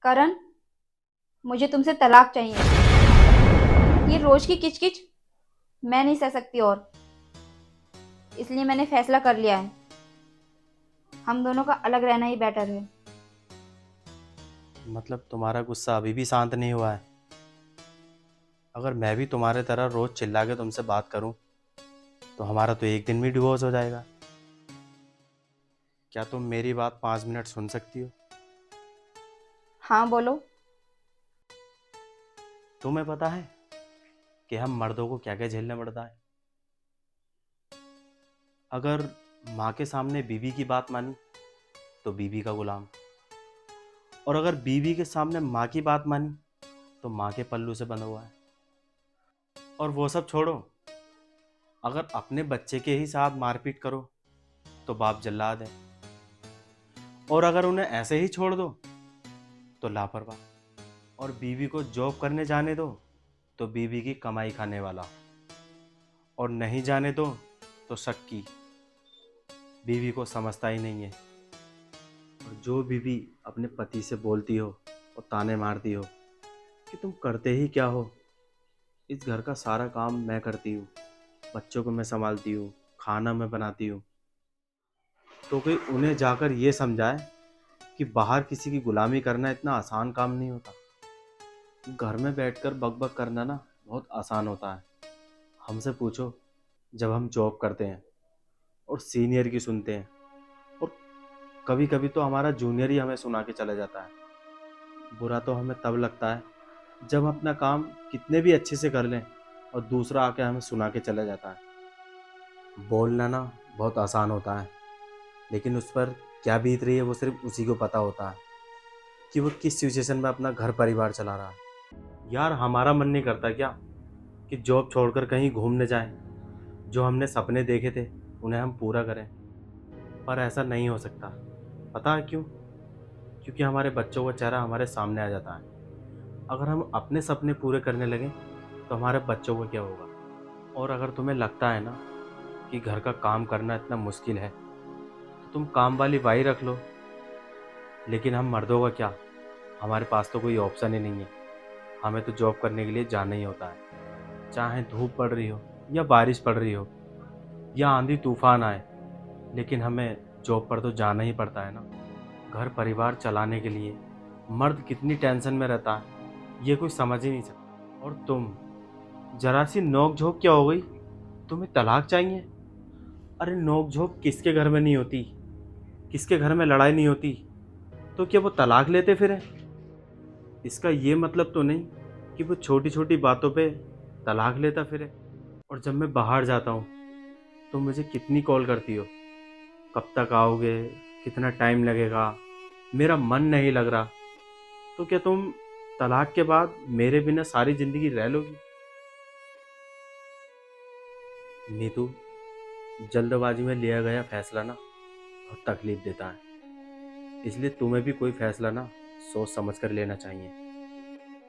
करण, मुझे तुमसे तलाक चाहिए। ये रोज की किचकिच मैं नहीं सह सकती और इसलिए मैंने फैसला कर लिया है, हम दोनों का अलग रहना ही बेटर है। मतलब तुम्हारा गुस्सा अभी भी शांत नहीं हुआ है? अगर मैं भी तुम्हारे तरह रोज चिल्ला के तुमसे बात करूं तो हमारा तो एक दिन में डिवोर्स हो जाएगा। क्या तुम मेरी बात 5 मिनट सुन सकती हो? हाँ, बोलो। तुम्हें पता है कि हम मर्दों को क्या क्या झेलना पड़ता है? अगर माँ के सामने बीवी की बात मानी तो बीवी का गुलाम, और अगर बीवी के सामने माँ की बात मानी तो माँ के पल्लू से बंधा हुआ है। और वो सब छोड़ो, अगर अपने बच्चे के ही साथ मारपीट करो तो बाप जल्लाद है, और अगर उन्हें ऐसे ही छोड़ दो तो लापरवाह, और बीवी को जॉब करने जाने दो तो बीवी की कमाई खाने वाला, और नहीं जाने दो तो शक्की। बीवी को समझता ही नहीं है। और जो बीवी अपने पति से बोलती हो और ताने मारती हो कि तुम करते ही क्या हो, इस घर का सारा काम मैं करती हूँ, बच्चों को मैं संभालती हूँ, खाना मैं बनाती हूँ, तो कोई उन्हें जाकर ये समझाए कि बाहर किसी की गुलामी करना इतना आसान काम नहीं होता। घर में बैठकर बक करना ना बहुत आसान होता है। हमसे पूछो, जब हम जॉब करते हैं और सीनियर की सुनते हैं, और कभी कभी तो हमारा जूनियर ही हमें सुना के चला जाता है। बुरा तो हमें तब लगता है जब हम अपना काम कितने भी अच्छे से कर लें और दूसरा आके हमें सुना के चला जाता है। बोलना ना बहुत आसान होता है, लेकिन उस पर क्या बीत रही है वो सिर्फ उसी को पता होता है कि वो किस सिचुएशन में अपना घर परिवार चला रहा है। यार, हमारा मन नहीं करता क्या कि जॉब छोड़कर कहीं घूमने जाएं, जो हमने सपने देखे थे उन्हें हम पूरा करें, पर ऐसा नहीं हो सकता। पता है क्यों? क्योंकि हमारे बच्चों का चेहरा हमारे सामने आ जाता है। अगर हम अपने सपने पूरे करने लगें तो हमारे बच्चों का क्या होगा? और अगर तुम्हें लगता है ना कि घर का काम करना इतना मुश्किल है तो तुम काम वाली बाई रख लो, लेकिन हम मर्दों का क्या? हमारे पास तो कोई ऑप्शन ही नहीं है। हमें तो जॉब करने के लिए जाना ही होता है, चाहे धूप पड़ रही हो या बारिश पड़ रही हो या आंधी तूफान आए, लेकिन हमें जॉब पर तो जाना ही पड़ता है ना। घर परिवार चलाने के लिए मर्द कितनी टेंशन में रहता है ये कोई समझ ही नहीं सकता। और तुम, जरा सी नोक झोंक क्या हो गई, तुम्हें तलाक चाहिए? अरे नोक झोंक किसके घर में नहीं होती? किसके घर में लड़ाई नहीं होती? तो क्या वो तलाक लेते फिर? इसका ये मतलब तो नहीं कि वो छोटी छोटी बातों पे तलाक लेता फिरे। और जब मैं बाहर जाता हूँ तो मुझे कितनी कॉल करती हो, कब तक आओगे, कितना टाइम लगेगा, मेरा मन नहीं लग रहा। तो क्या तुम तलाक के बाद मेरे बिना सारी जिंदगी रह लोगी? नीतू, जल्दबाजी में लिया गया फैसला ना बहुत तकलीफ देता है, इसलिए तुम्हें भी कोई फैसला ना सोच समझ कर लेना चाहिए।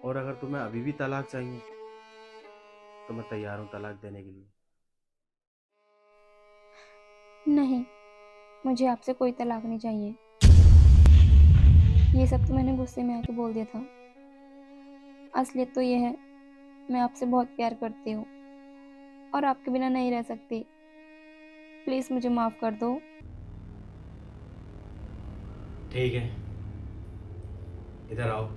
और अगर तुम्हें अभी भी तलाक चाहिए तो मैं तैयार हूँ तलाक देने के लिए। नहीं, मुझे आपसे कोई तलाक नहीं चाहिए। ये सब तो मैंने गुस्से में आके बोल दिया था। असलियत तो ये है, मैं आपसे बहुत प्यार करती हूँ और आपके बिना नहीं रह सकती। प्लीज़ मुझे माफ़ कर दो। ठीक है, इधर आओ।